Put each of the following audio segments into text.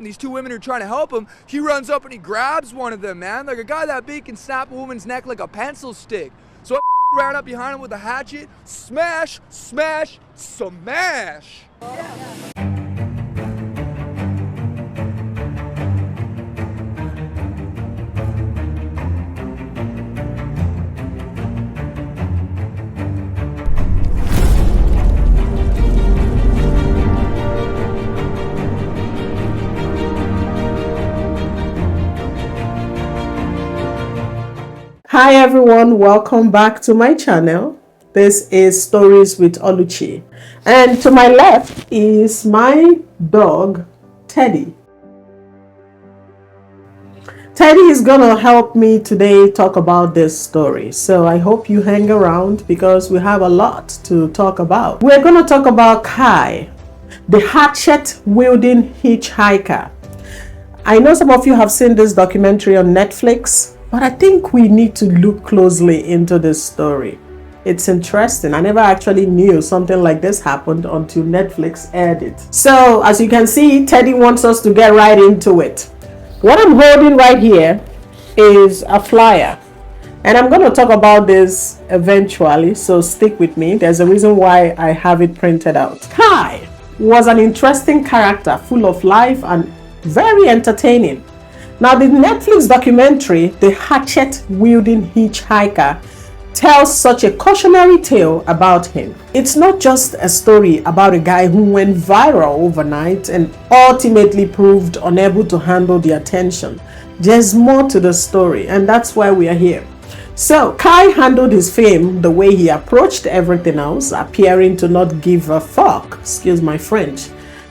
These two women are trying to help him. He runs up and he grabs one of them, man. Like a guy that big can snap a woman's neck like a pencil stick. So I ran up behind him with a hatchet. Smash, smash, smash. Hi everyone, welcome back to my channel. This is Stories with Oluchi, and to my left is my dog Teddy. Teddy is gonna help me today talk about this story, so I hope you hang around because we have a lot to talk about. We're gonna talk about Kai, the Hatchet-Wielding Hitchhiker. I know some of you have seen this documentary on Netflix, but I think we need to look closely into this story. It's interesting. I never actually knew something like this happened until Netflix aired it. So as you can see, Teddy wants us to get right into it. What I'm holding right here is a flyer, and I'm going to talk about this eventually, so stick with me. There's a reason why I have it printed out. Kai was an interesting character, full of life and very entertaining. Now, the Netflix documentary, The Hatchet-Wielding Hitchhiker, tells such a cautionary tale about him. It's not just a story about a guy who went viral overnight and ultimately proved unable to handle the attention. There's more to the story, and that's why we are here. So, Kai handled his fame the way he approached everything else, appearing to not give a fuck, excuse my French,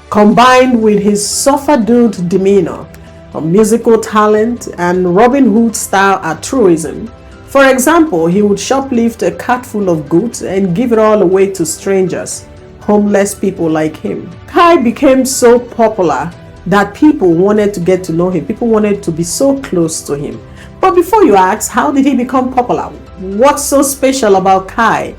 combined with his suffer-dude demeanor, a musical talent, and Robin Hood style altruism. For example, he would shoplift a cart full of goods and give it all away to strangers, homeless people like him. Kai became so popular that people wanted to get to know him. People wanted to be so close to him. But before you ask, how did he become popular? What's so special about Kai?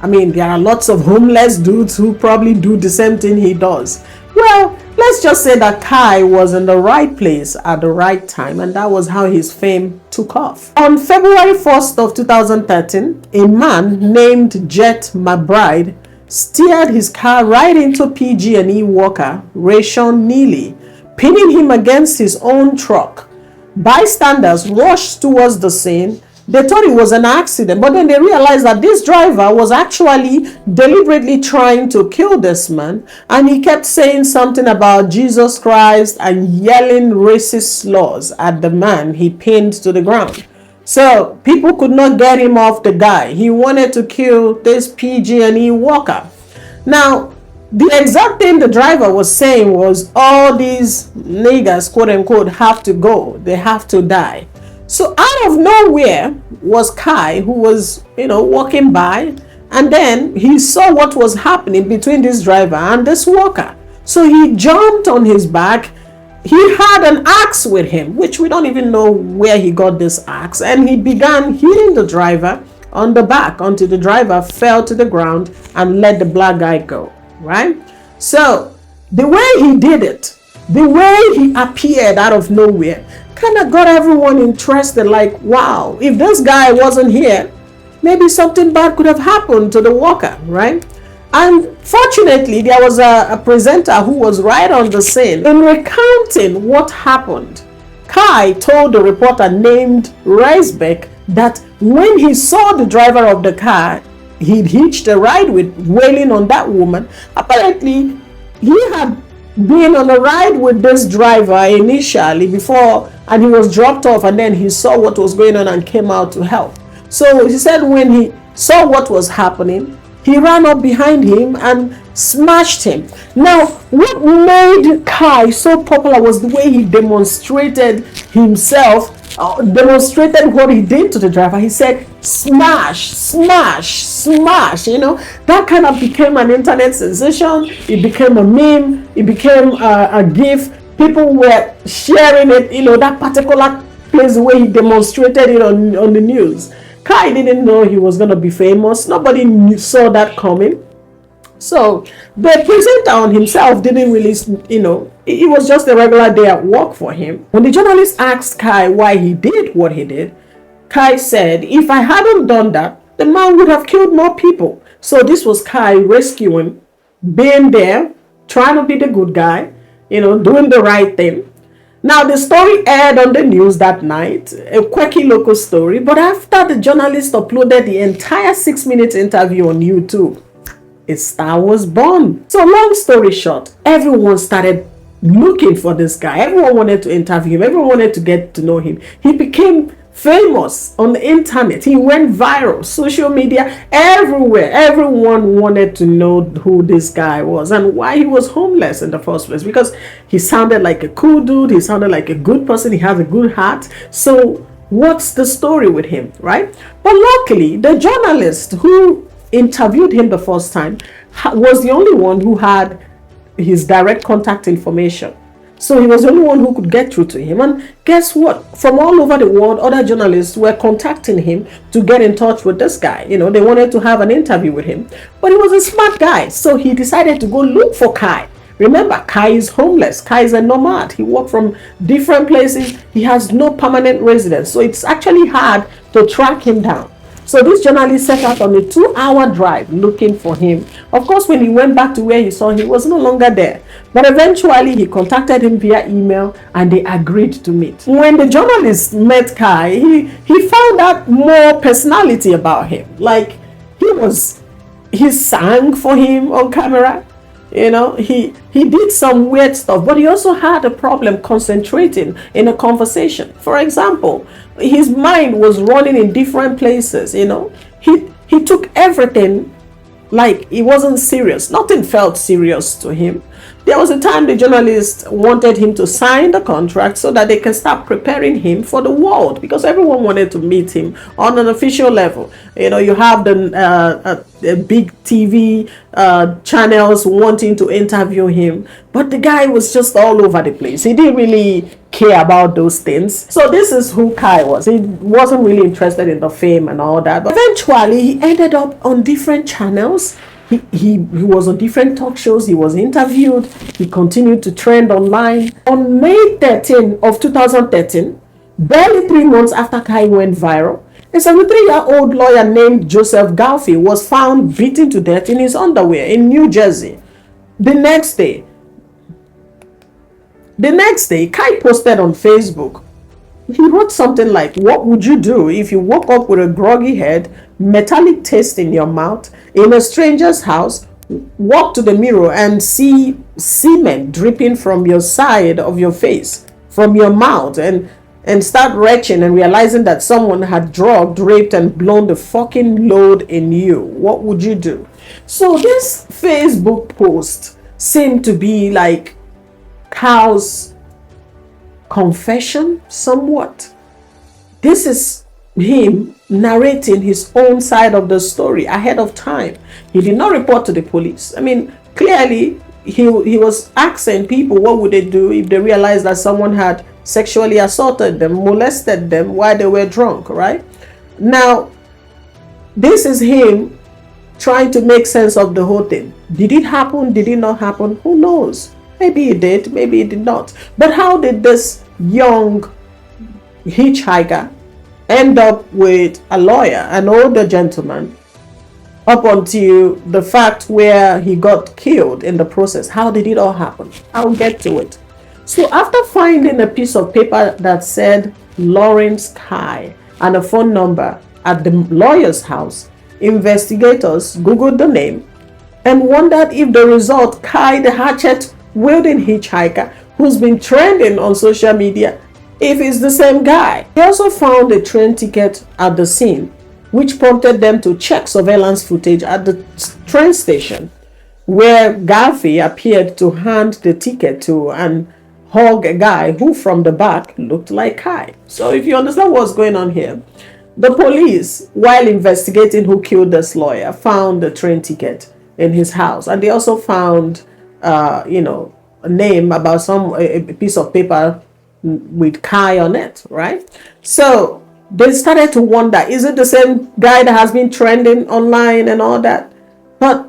I mean, there are lots of homeless dudes who probably do the same thing he does. Well, let's just say that Kai was in the right place at the right time, and that was how his fame took off. On February 1st of 2013, a man named Jet McBride steered his car right into PG&E worker Rayshon Neely, pinning him against his own truck. Bystanders rushed towards the scene. They thought it was an accident, but then they realized that this driver was actually deliberately trying to kill this man, and he kept saying something about Jesus Christ and yelling racist slurs at the man he pinned to the ground. So people could not get him off the guy. He wanted to kill this PG&E worker. Now, the exact thing the driver was saying was, all these niggas, quote unquote, have to go. They have to die. So out of nowhere was Kai, who was, walking by, and then he saw what was happening between this driver and this worker. So he jumped on his back. He had an axe with him, which we don't even know where he got this axe, and he began hitting the driver on the back until the driver fell to the ground and let the black guy go, right? So the way he did it, the way he appeared out of nowhere, kind of got everyone interested, like, wow, if this guy wasn't here, maybe something bad could have happened to the worker, right? And fortunately, there was a presenter who was right on the scene. In recounting what happened, Kai told the reporter named Reisbeck that when he saw the driver of the car he'd hitched a ride with wailing on that woman, apparently he had been on a ride with this driver initially before, and he was dropped off, and then he saw what was going on and came out to help. So he said when he saw what was happening, he ran up behind him and smashed him. Now, what made Kai so popular was the way he demonstrated himself, demonstrated what he did to the driver. He said, smash, smash, smash. That kind of became an internet sensation. It became a meme. It became a GIF. People were sharing it, that particular place, the way he demonstrated it on the news. Kai didn't know he was going to be famous. Nobody saw that coming. So the presenter on himself didn't really, it was just a regular day at work for him. When the journalist asked Kai why he did what he did, Kai said, if I hadn't done that, the man would have killed more people. So this was Kai rescuing, being there, trying to be the good guy, doing the right thing. Now, the story aired on the news that night, a quirky local story, but after the journalist uploaded the entire 6-minute interview on YouTube, a star was born. So long story short, everyone started looking for this guy. Everyone wanted to interview him. Everyone wanted to get to know him. He became famous on the internet. He went viral, social media, everywhere. Everyone wanted to know who this guy was and why he was homeless in the first place, because he sounded like a cool dude. He sounded like a good person. He has a good heart. So what's the story with him, right? But luckily, the journalist who interviewed him the first time was the only one who had his direct contact information. So he was the only one who could get through to him. And guess what? From all over the world, other journalists were contacting him to get in touch with this guy. They wanted to have an interview with him. But he was a smart guy. So he decided to go look for Kai. Remember, Kai is homeless. Kai is a nomad. He walked from different places. He has no permanent residence. So it's actually hard to track him down. So this journalist set out on a 2-hour drive looking for him. Of course, when he went back to where he saw him, he was no longer there. But eventually, he contacted him via email and they agreed to meet. When the journalist met Kai, he found out more personality about him. Like, he sang for him on camera. He did some weird stuff, but he also had a problem concentrating in a conversation. For example, his mind was running in different places. He took everything like it wasn't serious. Nothing felt serious to him. There was a time the journalist wanted him to sign the contract so that they can start preparing him for the world, because everyone wanted to meet him on an official level. You have the big TV channels wanting to interview him, but the guy was just all over the place. He didn't really care about those things. So this is who Kai was. He wasn't really interested in the fame and all that. But eventually, he ended up on different channels. He was on different talk shows. He was interviewed. He continued to trend online. On May 13 of 2013, barely 3 months after Kai went viral, a 73-year-old lawyer named Joseph Galfi was found beaten to death in his underwear in New Jersey. The next day, Kai posted on Facebook. He wrote something like, "What would you do if you woke up with a groggy head, metallic taste in your mouth, in a stranger's house, walk to the mirror and see semen dripping from your side of your face, from your mouth, and start retching and realizing that someone had drugged, raped, and blown the fucking load in you? What would you do?" So this Facebook post seemed to be like Kyle's confession somewhat. This is him narrating his own side of the story ahead of time. He did not report to the police. I mean, clearly he was asking people what would they do if they realized that someone had sexually assaulted them, molested them while they were drunk, right? Now, this is him trying to make sense of the whole thing. Did it happen? Did it not happen? Who knows? Maybe it did, maybe it did not. But how did this young hitchhiker end up with a lawyer, an older gentleman, up until the fact where he got killed in the process? How did it all happen? I'll get to it. So after finding a piece of paper that said Lawrence Kai and a phone number at the lawyer's house, investigators Googled the name and wondered if the result, Kai the Hatchet-Wielding Hitchhiker, who's been trending on social media, if it's the same guy. They also found a train ticket at the scene, which prompted them to check surveillance footage at the train station, where Garvey appeared to hand the ticket to and hug a guy who from the back looked like Kai. So if you understand what's going on here, the police, while investigating who killed this lawyer, found the train ticket in his house, and they also found a name about a piece of paper with Kai on it, right? So they started to wonder, is it the same guy that has been trending online and all that? But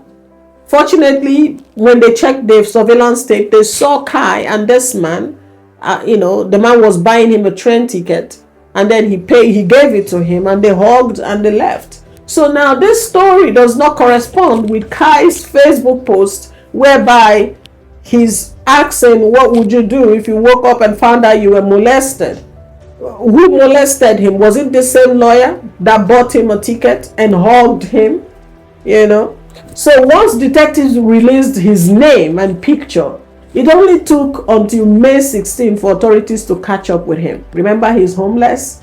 Fortunately, when they checked the surveillance tape, they saw Kai and this man. The man was buying him a train ticket, and then he gave it to him, and they hugged and they left. So now this story does not correspond with Kai's Facebook post, whereby he's asking, what would you do if you woke up and found out you were molested? Who molested him? Was it the same lawyer that bought him a ticket and hugged him? So once detectives released his name and picture, it only took until May 16 for authorities to catch up with him. Remember, he's homeless.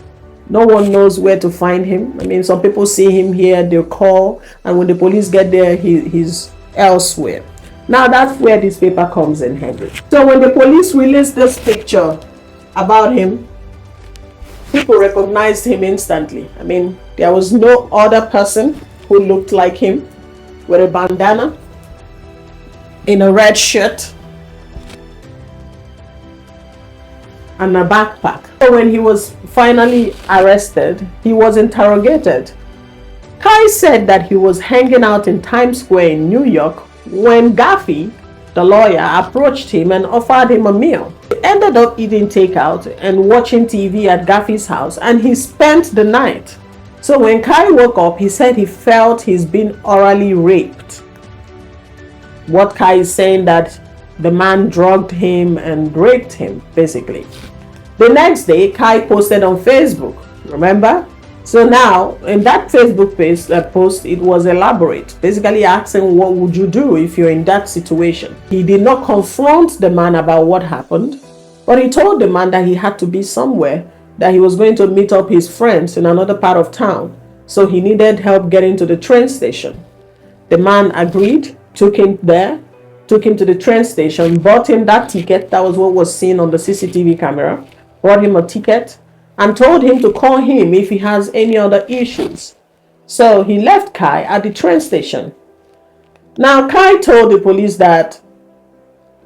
No one knows where to find him. I mean, some people see him here, they call, and when the police get there, he's elsewhere. Now that's where this paper comes in handy. So when the police released this picture about him, people recognized him instantly. I mean, there was no other person who looked like him, with a bandana, in a red shirt, and a backpack. So when he was finally arrested, he was interrogated. Kai said that he was hanging out in Times Square in New York when Gaffy, the lawyer, approached him and offered him a meal. He ended up eating takeout and watching TV at Gaffy's house, and he spent the night. So when Kai woke up, he said he felt he's been orally raped. What Kai is saying, that the man drugged him and raped him, basically. The next day, Kai posted on Facebook, remember? So now, in that Facebook post, it was elaborate, basically asking, what would you do if you're in that situation? He did not confront the man about what happened, but he told the man that he had to be somewhere, that he was going to meet up his friends in another part of town, so he needed help getting to the train station. The man agreed, took him there, took him to the train station, bought him that ticket. That was what was seen on the CCTV camera. Bought him a ticket and told him to call him if he has any other issues. So he left Kai at the train station. Now Kai told the police that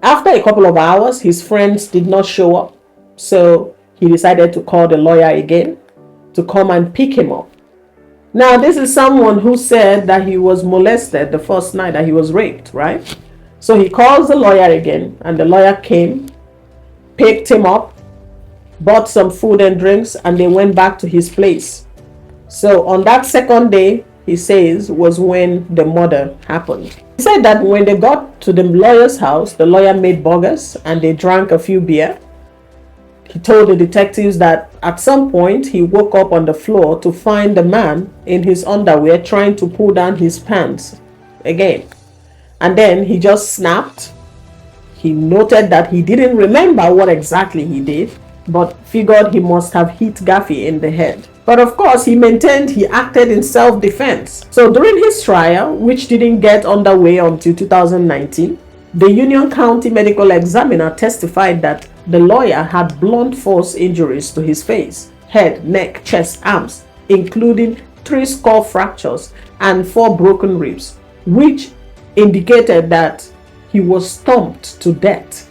after a couple of hours, his friends did not show up. So he decided to call the lawyer again to come and pick him up. Now, this is someone who said that he was molested the first night, that he was raped, right? So he calls the lawyer again, and the lawyer came, picked him up, bought some food and drinks, and they went back to his place. So on that second day, he says, was when the murder happened. He said that when they got to the lawyer's house, the lawyer made burgers and they drank a few beer. He told the detectives that at some point he woke up on the floor to find the man in his underwear trying to pull down his pants again. And then he just snapped. He noted that he didn't remember what exactly he did, but figured he must have hit Gaffy in the head. But of course, he maintained he acted in self-defense. So during his trial, which didn't get underway until 2019, the Union County medical examiner testified that the lawyer had blunt force injuries to his face, head, neck, chest, arms, including 3 skull fractures and 4 broken ribs, which indicated that he was stomped to death.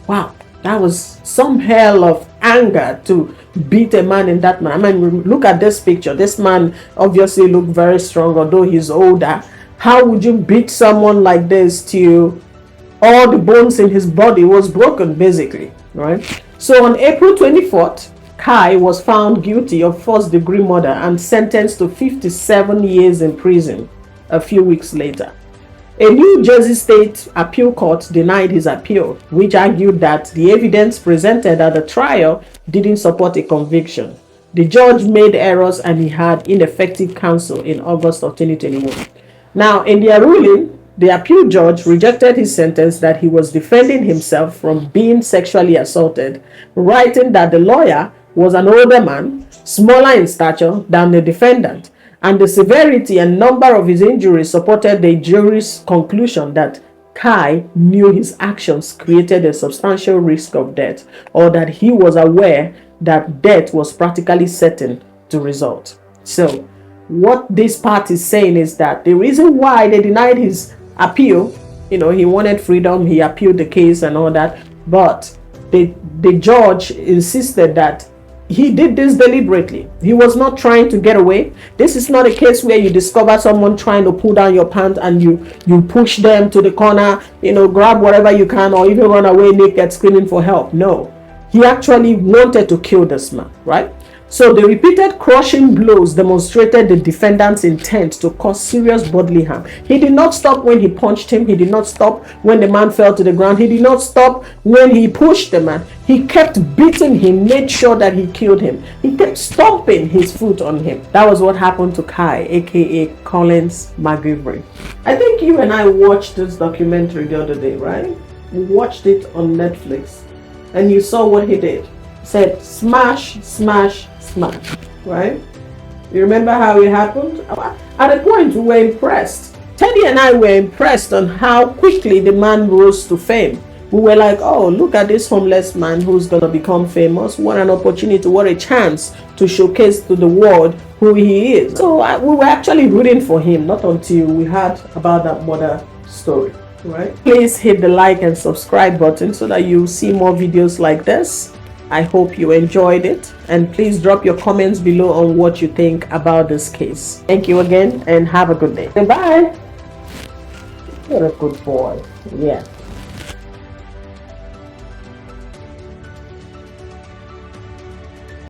Wow, that was some hell of anger to beat a man in that manner. I mean, look at this picture. This man obviously looked very strong, although he's older. How would you beat someone like this till all the bones in his body was broken, basically, right? So on April 24th, Kai was found guilty of first-degree murder and sentenced to 57 years in prison a few weeks later. A New Jersey State appeal court denied his appeal, which argued that the evidence presented at the trial didn't support a conviction. The judge made errors and he had ineffective counsel in August of 2021. Now, in their ruling, the appeal judge rejected his sentence that he was defending himself from being sexually assaulted, writing that the lawyer was an older man, smaller in stature than the defendant, and the severity and number of his injuries supported the jury's conclusion that Kai knew his actions created a substantial risk of death, or that he was aware that death was practically certain to result. So, what this part is saying is that the reason why they denied his appeal, he wanted freedom, he appealed the case and all that, but the judge insisted that he did this deliberately. He was not trying to get away. This is not a case where you discover someone trying to pull down your pants and you push them to the corner, grab whatever you can, or even run away naked screaming for help. No, he actually wanted to kill this man, right? So the repeated crushing blows demonstrated the defendant's intent to cause serious bodily harm. He did not stop when he punched him. He did not stop when the man fell to the ground. He did not stop when he pushed the man. He kept beating him, made sure that he killed him. He kept stomping his foot on him. That was what happened to Kai, aka Collins McGivray. I think you and I watched this documentary the other day, right? We watched it on Netflix, and you saw what he did. Said smash, smash, smash, right? You remember how it happened? At a point, we were impressed. Teddy and I were impressed on how quickly the man rose to fame. We were like, oh, look at this homeless man who's going to become famous. What an opportunity, what a chance to showcase to the world who he is. So we were actually rooting for him, not until we heard about that murder story, right? Please hit the like and subscribe button so that you see more videos like this. I hope you enjoyed it, and please drop your comments below on what you think about this case. Thank you again and have a good day. Bye. You're a good boy. Yeah.